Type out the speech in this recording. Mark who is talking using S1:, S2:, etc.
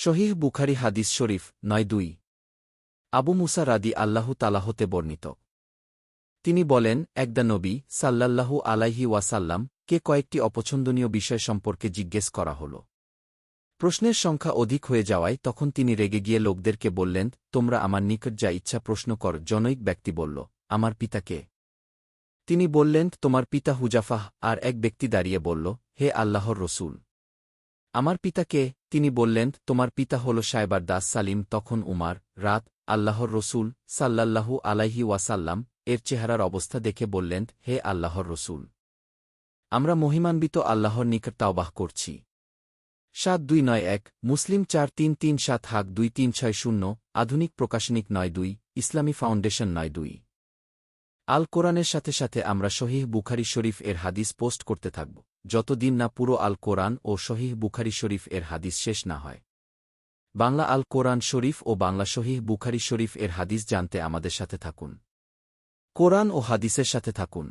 S1: সহিহ বুখারী হাদিস শরীফ ৯-২। আবু মুসা রাদি আল্লাহু তাআলা হতে বর্ণিত। তিনি বলেন, একদা নবী সাল্লাল্লাহু আলাইহি ওয়াসাল্লাম কে কয়েকটি অপছন্দনীয় বিষয় সম্পর্কে জিজ্ঞেস করা হল। প্রশ্নের সংখ্যা অধিক হয়ে যাওয়ায় তখন তিনি রেগে গিয়ে লোকদেরকে বললেন, তোমরা আমার নিকট যা ইচ্ছা প্রশ্ন কর। জনৈক ব্যক্তি বলল, আমার পিতা কে? তিনি বললেন, তোমার পিতা হুজাফাহ। আর এক ব্যক্তি দাঁড়িয়ে বলল, হে আল্লাহর রসূল, আমার পিতা কে? তিনি বললেন, তোমার পিতা হল সায়বার দাস সালিম। তখন উমার রাত আল্লাহর রসূল সাল্লাল্লাহু আলাইহি ওয়াসাল্লাম এর চেহারার অবস্থা দেখে বললেন, হে আল্লাহর রসূল, আমরা মহিমান্বিত আল্লাহর নিকট তাওবাহ করছি। ৭-২৯-১ মুসলিম ৪-৩-৩-৭-২-৩-৬-০ আধুনিক প্রকাশনিক ৯-২ ইসলামী ফাউন্ডেশন ৯-২। আল কোরআনের সাথে সাথে আমরা সহিহ বুখারী শরীফ এর হাদিস পোস্ট করতে থাকব যতদিন না পুরো আল কোরআন ও সহিহ বুখারী শরীফ এর হাদিস শেষ না হয়। বাংলা আল কোরআন শরীফ ও বাংলা সহিহ বুখারী শরীফ এর হাদিস জানতে আমাদের সাথে থাকুন। কোরআন ও হাদিসের সাথে থাকুন।